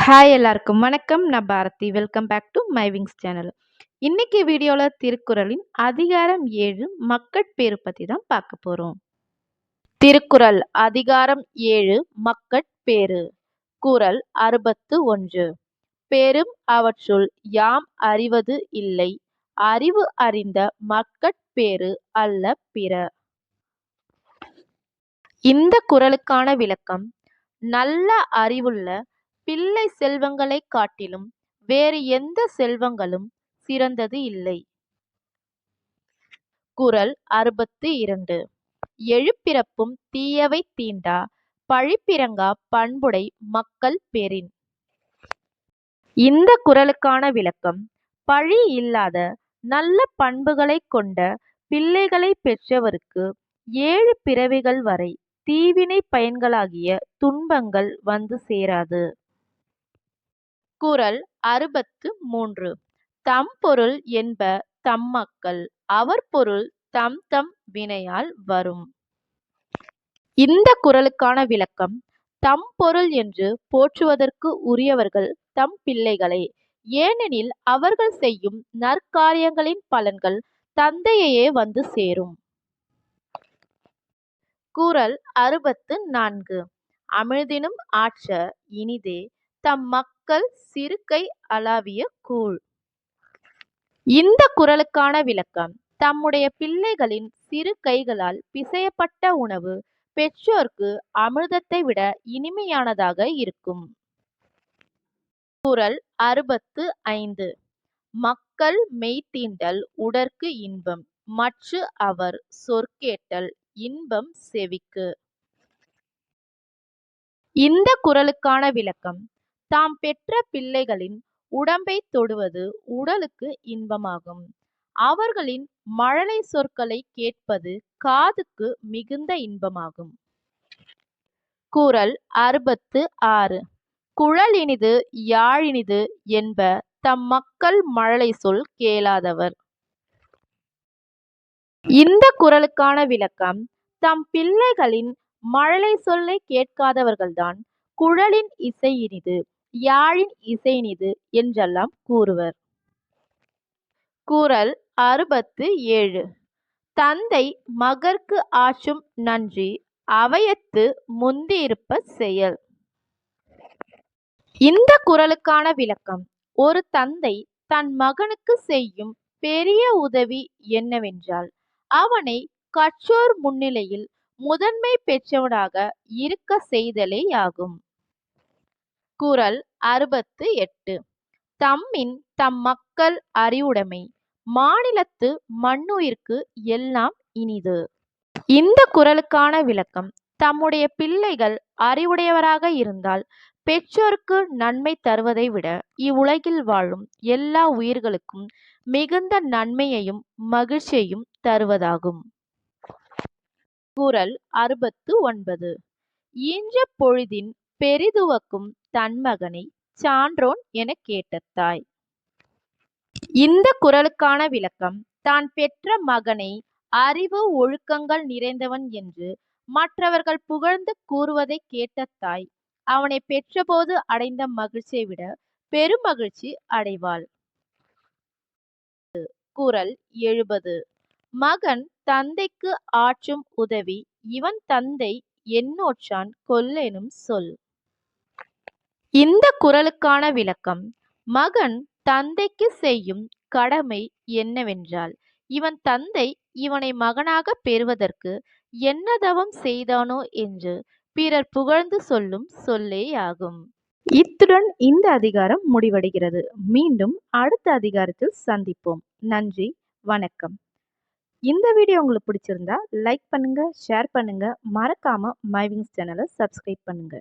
Hi எல்லாருக்கும் வணக்கம். நான் Bharathi. Welcome back to my wings channel. இன்னைக்கு வீடியோல திருக்குறளின் அதிகாரம் 7 மக்கட்பேறு பத்தி தான் பார்க்க போறோம். திருக்குறள் அதிகாரம் 7 மக்கட்பேறு. குறள் 61. பெரும் அவற்றுள் யாம் அறிவது இல்லை, அறிவு அறிந்த மக்கட்பேறு அல்ல பிற. இந்த குறளுக்கான விளக்கம்: நல்ல அறிவுள்ள பிள்ளை செல்வங்களைக் காட்டிலும் வேறு எந்த செல்வங்களும் சிறந்தது இல்லை. குறள் 62. எழுப்பிறப்பும் தீயவை தீண்டா பழிப்பிறங்கா பண்புடை மக்கள் பெறின். இந்த குறளுக்கான விளக்கம்: பழி இல்லாத நல்ல பண்புகளைக் கொண்ட பிள்ளைகளை பெற்றவருக்கு 7 பிறவிகள் வரை தீவினை பயன்களாகிய துன்பங்கள் வந்து சேராது. குறள் 63. தம் பொருள் என்ப தம் மக்கள், அவர் பொருள் தம் தம் வினையால் வரும். இந்த குறளுக்கான விளக்கம்: தம் பொருள் என்று போற்றுவதற்கு உரியவர்கள் தம் பிள்ளைகளே, ஏனெனில் அவர்கள் செய்யும் நற்காரியங்களின் பலன்கள் தந்தையையே வந்து சேரும். குறள் 64. அமிழ்தினும் ஆற்ற இனிதே தம் மக்கள் சிறுகை அளாவிய கூழ். இந்த குறளுக்கான விளக்கம்: தம்முடைய பிள்ளைகளின் சிறு கைகளால் பிசையப்பட்ட உணவு பெற்றோர்க்கு அமிர்தத்தை விட இனிமையானதாக இருக்கும். குறள் 65. மக்கள் மெய்தீண்டல் உடற்கு இன்பம், மற்று அவர் சொற்கேட்டல் இன்பம் செவிக்கு. இந்த குறளுக்கான விளக்கம்: தாம் பெற்ற பிள்ளைகளின் உடம்பை தொடுவது உடலுக்கு இன்பமாகும். அவர்களின் மழலை சொற்களை கேட்பது காதுக்கு மிகுந்த இன்பமாகும். குறள் 66. குழலினிது யாழினிது என்ப தம் மக்கள் மழலை சொல் கேளாதவர். இந்த குறளுக்கான விளக்கம்: தம் பிள்ளைகளின் மழலை சொல்லை கேட்காதவர்கள்தான் குழலின் இசை இனிது, யாழின் இசை இனிது என்றெல்லாம் கூறுவர். குறள் 67. தந்தை மகற்கு ஆற்றும் நன்றி அவையத்து முந்தியிருப்ப செயல். இந்த குறளுக்கான விளக்கம்: ஒரு தந்தை தன் மகனுக்கு செய்யும் பெரிய உதவி என்னவென்றால் அவனை கற்றோர் முன்னிலையில் முதன்மை பெற்றவனாக இருக்க செய்தலேயாகும். குறள் 68. தம்மின் தம் மக்கள் அறிவுடைமை மாநிலத்து மண்ணுயிர்க்கு எல்லாம் இனிது. இந்த குறளுக்கான விளக்கம்: தம்முடைய பிள்ளைகள் அறிவுடையவராக இருந்தால் பெற்றோருக்கு நன்மை தருவதை விட இவ்வுலகில் வாழும் எல்லா உயிர்களுக்கும் மிகுந்த நன்மையையும் மகிழ்ச்சியையும் தருவதாகும். குறள் 69. ஈன்ற பொழுதின் பெரிதுவக்கும் தன்மகனை சான்றோன் என கேட்ட தாய். இந்த குறளுக்கான விளக்கம்: தான் பெற்ற மகனை அறிவு ஒழுக்கங்கள் நிறைந்தவன் என்று மற்றவர்கள் புகழ்ந்து கூறுவதை கேட்ட தாய் அவனை பெற்றபோது அடைந்த மகிழ்ச்சியை விட பெருமகிழ்ச்சி அடைவாள். குறள் 70. மகன் தந்தைக்கு ஆற்றும் உதவி இவன் தந்தை எண்ணோற்றான் கொல்லெனும் சொல். இந்த குறளுக்கான விளக்கம்: மகன் தந்தைக்கு செய்யும் கடமை என்னவென்றால் இவன் தந்தை இவனை மகனாக பெறுவதற்கு என்ன தவம் செய்தானோ என்று பிறர் புகழ்ந்து சொல்லும் சொல்லேயாகும். இத்துடன் இந்த அதிகாரம் முடிவடைகிறது. மீண்டும் அடுத்த அதிகாரத்தில் சந்திப்போம். நன்றி, வணக்கம். இந்த வீடியோ உங்களுக்கு பிடிச்சிருந்தா லைக் பண்ணுங்க, ஷேர் பண்ணுங்க, மறக்காம மை விங்ஸ் சேனலை சப்ஸ்கிரைப் பண்ணுங்க.